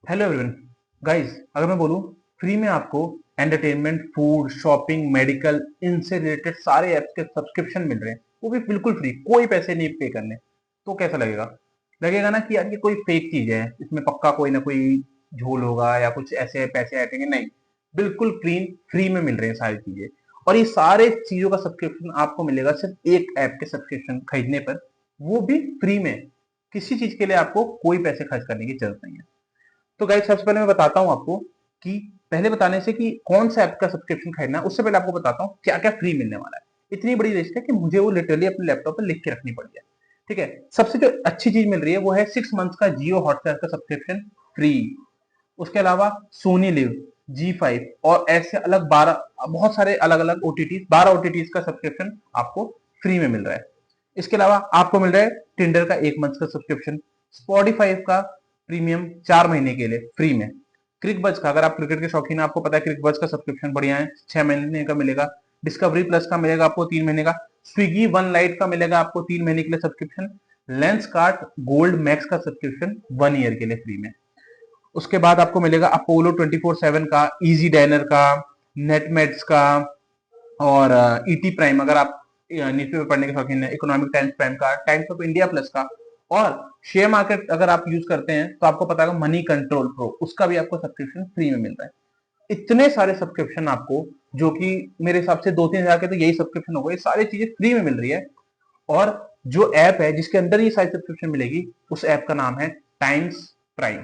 Hello everyone guys, अगर मैं बोलूं फ्री में आपको एंटरटेनमेंट, फूड, शॉपिंग, मेडिकल, इनसे रिलेटेड सारे ऐप्स के सब्सक्रिप्शन मिल रहे हैं, वो भी बिल्कुल फ्री, कोई पैसे नहीं पे करने। तो कैसा लगेगा? लगेगा ना कि यार ये कोई फेक चीज है, इसमें पक्का कोई ना कोई झोल होगा या कुछ ऐसे पैसे हटेंगे। नहीं, बिल्कुल फ्री फ्री में मिल रहे हैं सारी चीजें। और ये सारे चीजों का सब्सक्रिप्शन आपको मिलेगा सिर्फ एक ऐप के सब्सक्रिप्शन खरीदने पर, वो भी फ्री में। किसी चीज के लिए आपको कोई पैसे खर्च करने की जरूरत नहीं है। तो गाइस, सबसे पहले मैं बताता हूँ आपको कि पहले बताने से कि कौन सा ऐप का सब्सक्रिप्शन खरीदना है, उससे पहले आपको बताता हूँ क्या क्या फ्री मिलने वाला है। इतनी बड़ी लिस्ट है कि मुझे वो लिटरली अपने लैपटॉप पर लिख के रखनी पड़ी है। ठीक है, सबसे जो अच्छी चीज मिल रही है वो है 6 मंथ्स का जियो हॉटस्टार का सब्सक्रिप्शन फ्री। उसके अलावा सोनी लिव, जी5 और ऐसे अलग 12, बहुत सारे अलग अलग ओटीटी, 12 ओटीटी का सब्सक्रिप्शन आपको फ्री में मिल रहा है। इसके अलावा आपको मिल रहा है टिंडर का 1 मंथ का सब्सक्रिप्शन, स्पॉटिफाई का प्रीमियम 4 महीने के लिए फ्री में, क्रिकबज का, अगर आप क्रिकेट के शौकीन हैं आपको पता है क्रिकबज का सब्सक्रिप्शन बढ़िया है, 6 महीने का मिलेगा। डिस्कवरी प्लस का मिलेगा आपको 3 महीने का। स्विगी वन लाइट का मिलेगा आपको 3 महीने के लिए subscription. Lens cart gold max का सब्सक्रिप्शन 1 ईयर के लिए फ्री में। उसके बाद आपको मिलेगा अपोलो 24/7 का, इजी डाइनर का, नेटमेट्स का, और ईटी प्राइम, अगर आप न्यूज़पेपर पढ़ने के शौकीन है, इकोनॉमिक टाइम्स प्राइम का, टाइम्स ऑफ इंडिया प्लस का। और शेयर मार्केट अगर आप यूज करते हैं तो आपको पता है मनी कंट्रोल प्रो, उसका भी आपको सब्सक्रिप्शन फ्री में मिल रहा है। इतने सारे सब्सक्रिप्शन आपको, जो कि मेरे हिसाब से 2-3 हज़ार के तो यही सब्सक्रिप्शन होगा, ये सारी चीजें फ्री में मिल रही है। और जो ऐप है जिसके अंदर ये सारी सब्सक्रिप्शन मिलेगी, उस ऐप का नाम है टाइम्स प्राइम।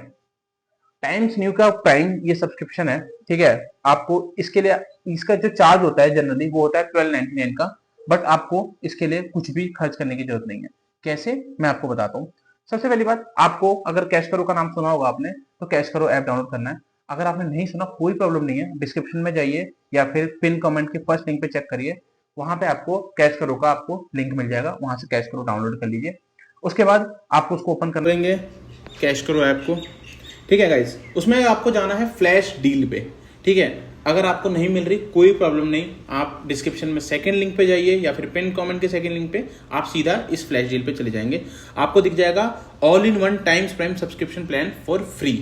टाइम्स न्यू का प्राइम ये सब्सक्रिप्शन है। ठीक है, आपको इसके लिए, इसका जो चार्ज होता है जनरली वो होता है 1299 का। बट आपको इसके लिए कुछ भी खर्च करने की जरूरत नहीं है। कैसे, मैं आपको बताता हूँ। सबसे पहली बात, आपको अगर कैश करो का नाम सुना होगा आपने, तो कैश करो ऐप डाउनलोड करना है। अगर आपने नहीं सुना कोई प्रॉब्लम नहीं है, डिस्क्रिप्शन में जाइए या फिर पिन कमेंट के फर्स्ट लिंक पे चेक करिए, वहां पे आपको कैश करो का आपको लिंक मिल जाएगा, वहां से कैश करो डाउनलोड कर लीजिए। उसके बाद आपको उसको ओपन करना करेंगे कैश करो ऐप को। ठीक है गाइस, उसमें आपको जाना है फ्लैश डील पे। ठीक है, अगर आपको नहीं मिल रही कोई प्रॉब्लम नहीं, आप डिस्क्रिप्शन में सेकंड लिंक पे जाइए या फिर पिन कमेंट के सेकंड लिंक पे आप सीधा इस फ्लैश डील पे चले जाएंगे। आपको दिख जाएगा all in one times prime subscription plan for free.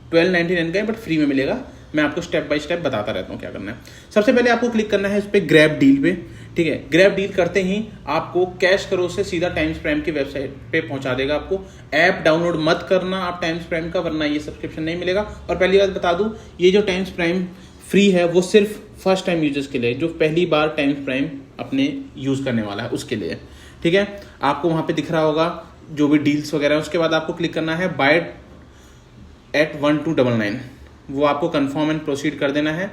1299 का है बट फ्री में मिलेगा। मैं आपको स्टेप बाय स्टेप बताता रहता हूँ क्या करना है। सबसे पहले आपको क्लिक करना है इस पर ग्रैब डील पे। ठीक है, ग्रैब डील करते ही आपको कैश करो से सीधा टाइम्स प्राइम की वेबसाइट पे पहुंचा देगा। आपको ऐप डाउनलोड मत करना आप टाइम्स प्राइम का, वरना ये सब्सक्रिप्शन नहीं मिलेगा। और पहली बात बता दूं, ये जो टाइम्स प्राइम फ्री है वो सिर्फ फर्स्ट टाइम यूजर्स के लिए, जो पहली बार टाइम्स प्राइम अपने यूज करने वाला है उसके लिए। ठीक है, आपको वहां पे दिख रहा होगा जो भी डील्स वगैरह है। उसके बाद आपको क्लिक करना है बाय एट 1299, वो आपको कंफर्म एंड प्रोसीड कर देना है।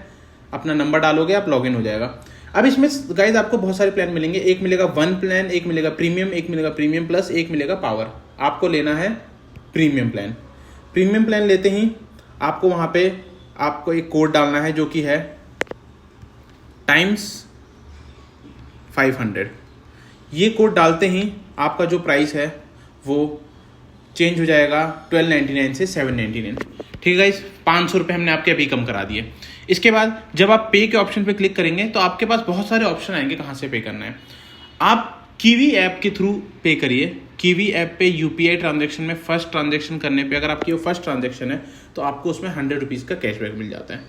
अपना नंबर डालोगे आप लॉगिन हो जाएगा। अब इसमें गाइज आपको बहुत सारे प्लान मिलेंगे। एक मिलेगा वन प्लान, एक मिलेगा प्रीमियम, एक मिलेगा प्रीमियम प्लस, एक मिलेगा पावर। आपको लेना है प्रीमियम प्लान। प्रीमियम प्लान लेते ही आपको वहां पे आपको एक कोड डालना है जो कि है टाइम्स 500। ये कोड डालते ही आपका जो प्राइस है वो चेंज हो जाएगा 1299 से 799। ठीक है गाइस, 500 रुपये हमने आपके अभी कम करा दिए। इसके बाद जब आप पे के ऑप्शन पे क्लिक करेंगे तो आपके पास बहुत सारे ऑप्शन आएंगे कहाँ से पे करना है। आप कीवी ऐप के थ्रू पे करिए। कीवी ऐप पे यूपीआई ट्रांजेक्शन में फर्स्ट ट्रांजेक्शन करने पे, अगर आपकी वो फर्स्ट ट्रांजेक्शन है तो आपको उसमें 100 रुपीज़ का कैशबैक मिल जाता है।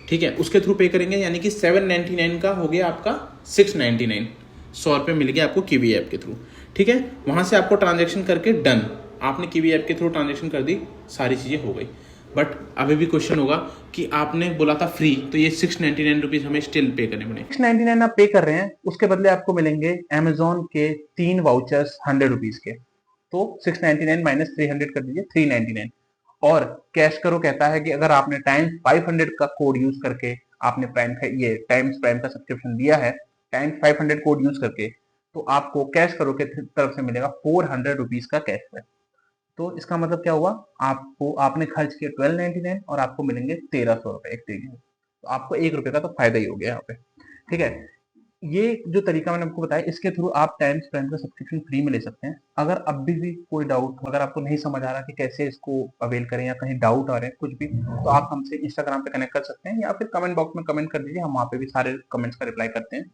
ठीक है, उसके थ्रू पे करेंगे, यानी कि 799 का हो गया आपका 699। 100 रुपये मिल गया आपको कीवी ऐप के थ्रू। ठीक है, वहां से आपको ट्रांजेक्शन करके डन, आपने कीवी ऐप के थ्रू ट्रांजेक्शन कर दी, सारी चीज़ें हो गई। बट अभी भी क्वेश्चन होगा कि आपने बोला था फ्री, तो ये 699 रुपीज़ हमें स्टिल पे करने पड़े। 699 आप पे कर रहे हैं, उसके बदले आपको मिलेंगे अमेजोन के 3 वाउचर्स 100 रुपीज के। तो 699 माइनस 300 कर दीजिए, 399। और कैश करो कहता है कि अगर आपने टाइम्स 500 का कोड यूज करके आपने प्राइम का, ये टाइम्स प्राइम का सब्सक्रिप्शन दिया है, टाइम्स 500 कोड यूज करके, तो आपको कैश करो के तरफ से मिलेगा 400 रुपीज का कैशबैक। तो इसका मतलब क्या हुआ, आपको आपने खर्च किया 1299 और आपको मिलेंगे 1300 रुपए एक तरीके से। तो आपको 1 रुपए का तो फायदा ही हो गया यहाँ पे। ठीक है, ये जो तरीका मैंने आपको बताया, इसके थ्रू आप टाइम्स प्राइम का सब्सक्रिप्शन फ्री में ले सकते हैं। अगर अब भी कोई डाउट, अगर आपको नहीं समझ आ रहा कि कैसे इसको अवेल करें या कहीं डाउट आ रहे हैं कुछ भी, तो आप हमसे इंस्टाग्राम पे कनेक्ट कर सकते हैं या फिर कमेंट बॉक्स में कमेंट कर दीजिए, हम वहाँ पे भी सारे कमेंट्स का रिप्लाई करते हैं।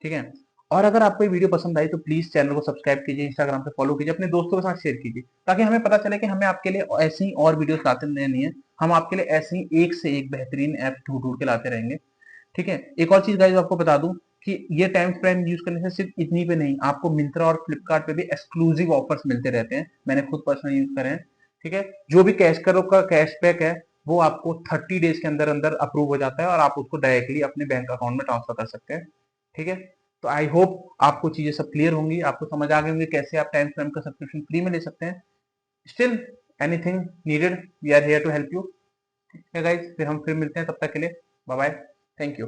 ठीक है, और अगर आपको ये वीडियो पसंद आई तो प्लीज चैनल को सब्सक्राइब कीजिए, इंस्टाग्राम पे फॉलो कीजिए, अपने दोस्तों के साथ शेयर कीजिए, ताकि हमें पता चले कि हमें आपके लिए ऐसी और वीडियोस लाते रहनी है। हम आपके लिए ऐसे ही एक से एक बेहतरीन ऐप ढूंढ ढूंढ के लाते रहेंगे। ठीक है, एक और चीज गाइस आपको बता दूं कि ये टाइम्स प्राइम यूज करने से सिर्फ इतनी पे नहीं, आपको मिंत्रा और फ्लिपकार्ट पे भी एक्सक्लूसिव ऑफर्स मिलते रहते हैं। मैंने खुद पर्सनली यूज करे हैं। ठीक है, जो भी कैश करो का कैशबैक है वो आपको 30 डेज के अंदर अंदर अप्रूव हो जाता है और आप उसको डायरेक्टली अपने बैंक अकाउंट में ट्रांसफर कर सकते हैं। ठीक है, तो आई होप आपको चीजें सब क्लियर होंगी, आपको समझ आ गए होंगे कैसे आप टाइम्स प्राइम का सब्सक्रिप्शन फ्री में ले सकते हैं। Still anything needed, we are here to help you. ठीक है गाइज, फिर हम फिर मिलते हैं, तब तक के लिए बाय बाय, थैंक यू।